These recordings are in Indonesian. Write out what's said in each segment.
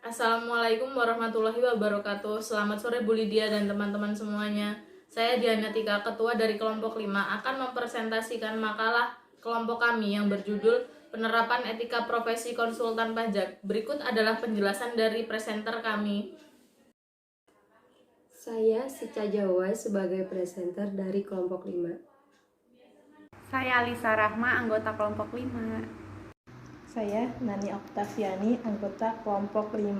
Assalamualaikum warahmatullahi wabarakatuh. Selamat sore Bu Lydia dan teman-teman semuanya. Saya Diana Tika, Ketua dari Kelompok 5, akan mempresentasikan makalah kelompok kami yang berjudul Penerapan Etika Profesi Konsultan Pajak. Berikut adalah penjelasan dari presenter kami. Saya Sica Jawai sebagai presenter dari Kelompok 5. Saya Alisa Rahma, anggota Kelompok 5. Saya Nani Oktaviani, anggota Kelompok 5.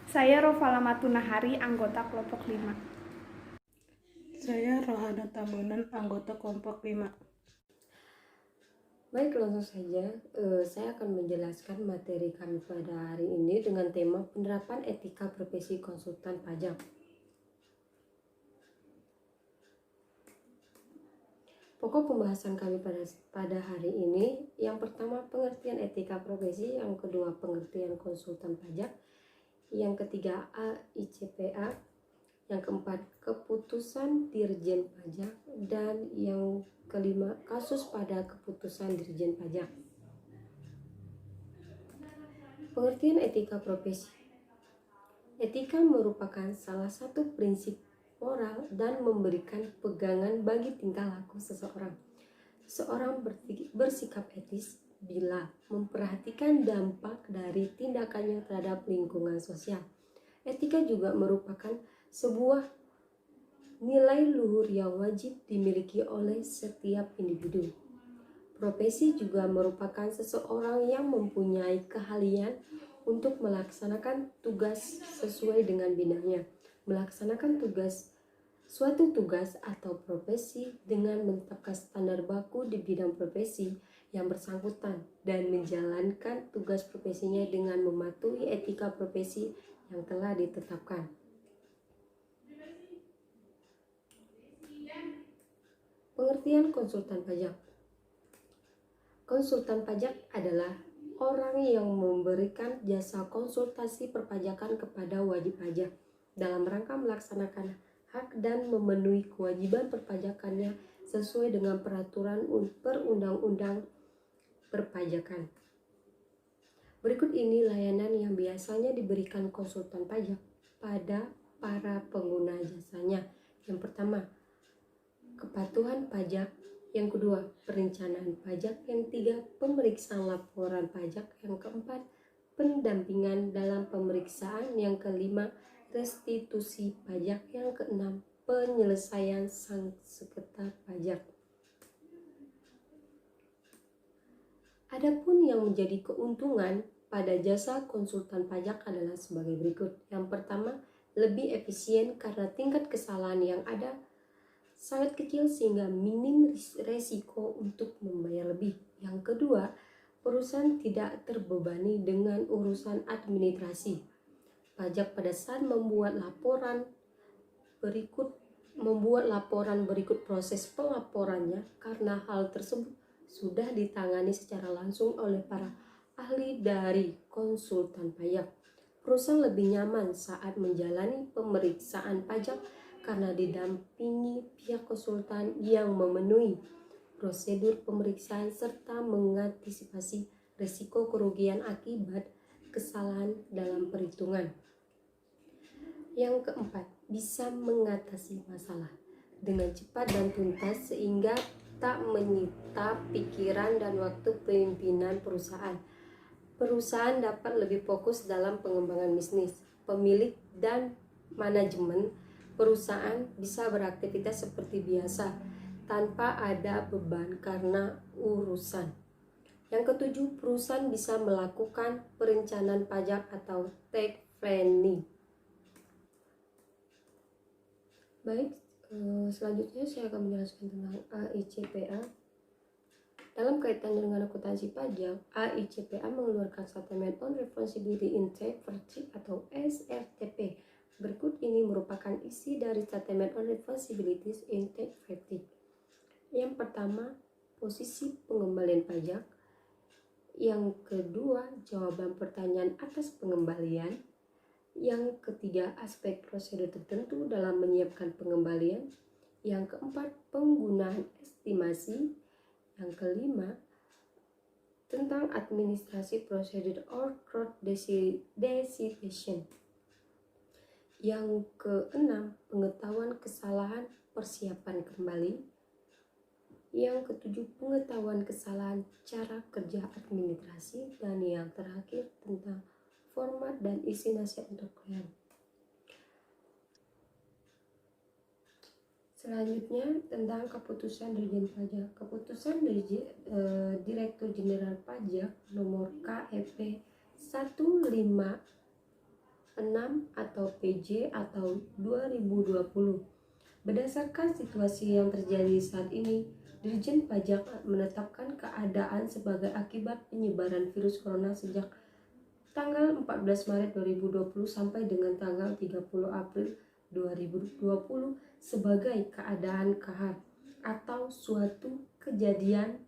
Saya Rovala Matunahari, anggota Kelompok 5. Saya Rohana Tambunan, anggota Kelompok 5. Baik, langsung saja saya akan menjelaskan materi kami pada hari ini dengan tema penerapan etika profesi konsultan pajak. Pokok pembahasan kami pada hari ini, yang pertama pengertian etika profesi, yang kedua pengertian konsultan pajak, yang ketiga AICPA, yang keempat keputusan Dirjen Pajak, dan yang kelima kasus pada keputusan Dirjen Pajak. Pengertian etika profesi. Etika merupakan salah satu prinsip moral dan memberikan pegangan bagi tingkah laku seseorang. Seseorang bersikap etis bila memperhatikan dampak dari tindakannya terhadap lingkungan sosial. Etika juga merupakan sebuah nilai luhur yang wajib dimiliki oleh setiap individu. Profesi juga merupakan seseorang yang mempunyai keahlian untuk melaksanakan tugas sesuai dengan bidangnya. Melaksanakan suatu tugas atau profesi dengan menetapkan standar baku di bidang profesi yang bersangkutan dan menjalankan tugas profesinya dengan mematuhi etika profesi yang telah ditetapkan. Pengertian konsultan pajak. Konsultan pajak adalah orang yang memberikan jasa konsultasi perpajakan kepada wajib pajak dalam rangka melaksanakan hak dan memenuhi kewajiban perpajakannya sesuai dengan peraturan perundang-undang perpajakan. Berikut ini layanan yang biasanya diberikan konsultan pajak pada para pengguna jasanya. Yang pertama, kepatuhan pajak. Yang kedua, perencanaan pajak. Yang ketiga, pemeriksaan laporan pajak. Yang keempat, pendampingan dalam pemeriksaan. Yang kelima, restitusi pajak. Yang keenam, penyelesaian sengketa pajak. Adapun yang menjadi keuntungan pada jasa konsultan pajak adalah sebagai berikut. Yang pertama, lebih efisien karena tingkat kesalahan yang ada sangat kecil sehingga minim resiko untuk membayar lebih. Yang kedua, perusahaan tidak terbebani dengan urusan administrasi pajak pada saat membuat laporan berikut proses pelaporannya, karena hal tersebut sudah ditangani secara langsung oleh para ahli dari konsultan pajak. Perusahaan lebih nyaman saat menjalani pemeriksaan pajak karena didampingi pihak konsultan yang memenuhi prosedur pemeriksaan serta mengantisipasi risiko kerugian akibat kesalahan dalam perhitungan. Yang keempat, bisa mengatasi masalah dengan cepat dan tuntas sehingga tak menyita pikiran dan waktu pimpinan perusahaan. Perusahaan dapat lebih fokus dalam pengembangan bisnis. Pemilik dan manajemen perusahaan bisa beraktivitas seperti biasa tanpa ada beban karena urusan. Yang ketujuh, perusahaan bisa melakukan perencanaan pajak atau tax planning. Baik, selanjutnya saya akan menjelaskan tentang AICPA. Dalam kaitan dengan akuntansi pajak, AICPA mengeluarkan Statement on Responsibility in Tax Practice atau SRTP. Berikut ini merupakan isi dari Statement on Responsibilities in Tax Practice. Yang pertama, posisi pengembalian pajak. Yang kedua, jawaban pertanyaan atas pengembalian. Yang ketiga, aspek prosedur tertentu dalam menyiapkan pengembalian. Yang keempat, penggunaan estimasi. Yang kelima, tentang administrasi prosedur or crowd designation. Yang keenam, pengetahuan kesalahan persiapan kembali. Yang ketujuh, pengetahuan kesalahan cara kerja administrasi. Dan yang terakhir tentang format dan isi nasihat untuk klien. Selanjutnya tentang keputusan Dirjen Pajak. Keputusan Direktur Jenderal Pajak nomor KEP 156 atau PJ atau 2020. Berdasarkan situasi yang terjadi saat ini, Dirjen Pajak menetapkan keadaan sebagai akibat penyebaran virus corona sejak tanggal 14 Maret 2020 sampai dengan tanggal 30 April 2020 sebagai keadaan kahar atau suatu kejadian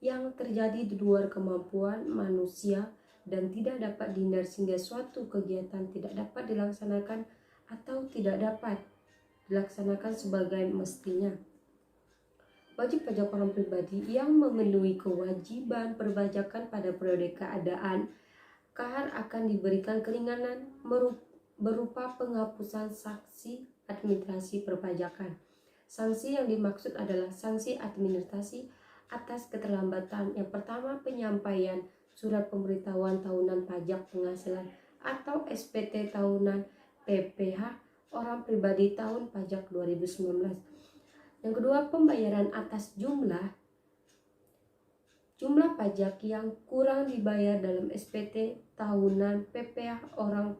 yang terjadi di luar kemampuan manusia dan tidak dapat dihindari sehingga suatu kegiatan tidak dapat dilaksanakan atau tidak dapat dilaksanakan sebagai mestinya. Wajib pajak orang pribadi yang memenuhi kewajiban perpajakan pada periode keadaan kahar akan diberikan keringanan berupa penghapusan sanksi administrasi perpajakan. Sanksi yang dimaksud adalah sanksi administrasi atas keterlambatan. Yang pertama, penyampaian surat pemberitahuan tahunan pajak penghasilan atau SPT tahunan PPh orang pribadi tahun pajak 2019. Yang kedua, pembayaran atas jumlah pajak yang kurang dibayar dalam SPT tahunan PPh orang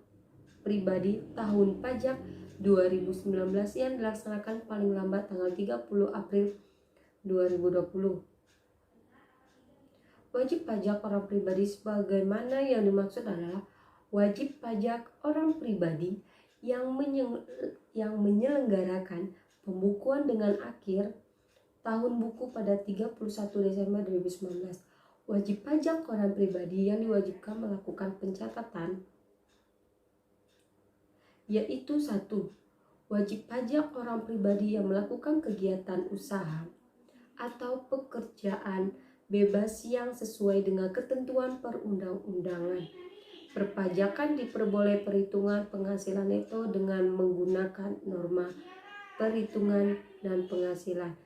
pribadi tahun pajak 2019 yang dilaksanakan paling lambat tanggal 30 April 2020. Wajib pajak orang pribadi sebagaimana yang dimaksud adalah wajib pajak orang pribadi yang menyelenggarakan pembukuan dengan akhir tahun buku pada 31 Desember 2019. Wajib pajak orang pribadi yang diwajibkan melakukan pencatatan yaitu 1. Wajib pajak orang pribadi yang melakukan kegiatan usaha atau pekerjaan bebas yang sesuai dengan ketentuan perundang-undangan. Perpajakan diperboleh perhitungan penghasilan neto dengan menggunakan norma perhitungan dan penghasilan.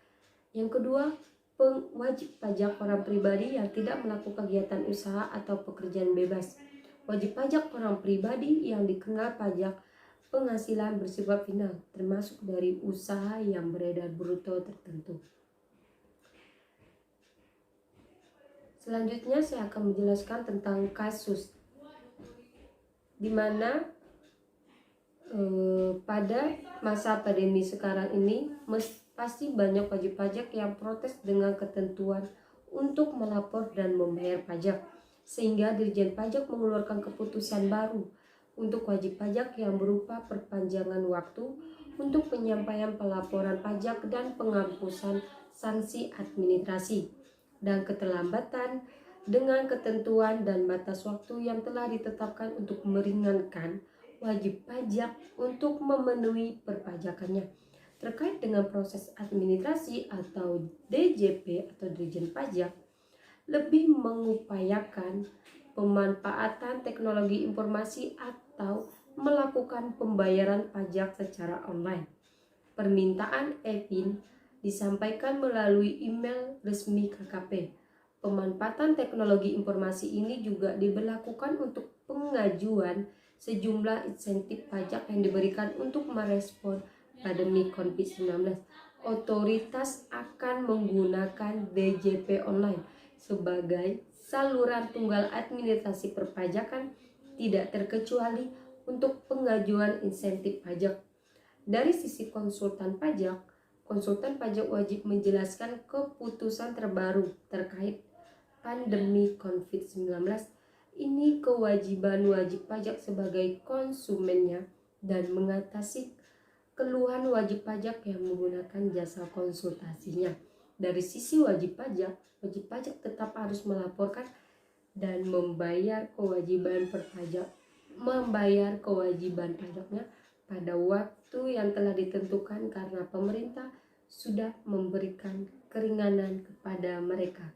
Yang kedua, wajib pajak orang pribadi yang tidak melakukan kegiatan usaha atau pekerjaan bebas. Wajib pajak orang pribadi yang dikenal pajak penghasilan bersifat final, termasuk dari usaha yang beredar bruto tertentu. Selanjutnya saya akan menjelaskan tentang kasus di mana pada masa pandemi sekarang ini pasti banyak wajib pajak yang protes dengan ketentuan untuk melapor dan membayar pajak, sehingga Dirjen Pajak mengeluarkan keputusan baru untuk wajib pajak yang berupa perpanjangan waktu untuk penyampaian pelaporan pajak dan penghapusan sanksi administrasi dan keterlambatan dengan ketentuan dan batas waktu yang telah ditetapkan untuk meringankan wajib pajak untuk memenuhi perpajakannya. Terkait dengan proses administrasi atau DJP atau Dirjen Pajak lebih mengupayakan pemanfaatan teknologi informasi atau melakukan pembayaran pajak secara online. Permintaan e-PIN disampaikan melalui email resmi KKP. Pemanfaatan teknologi informasi ini juga diberlakukan untuk pengajuan sejumlah insentif pajak yang diberikan untuk merespon pandemi COVID-19. Otoritas akan menggunakan DJP online sebagai saluran tunggal administrasi perpajakan, tidak terkecuali untuk pengajuan insentif pajak. Dari sisi konsultan pajak wajib menjelaskan keputusan terbaru terkait pandemi COVID-19. Ini kewajiban wajib pajak sebagai konsumennya dan mengatasi keluhan wajib pajak yang menggunakan jasa konsultasinya. Dari sisi wajib pajak tetap harus melaporkan dan membayar kewajiban pajaknya pada waktu yang telah ditentukan karena pemerintah sudah memberikan keringanan kepada mereka.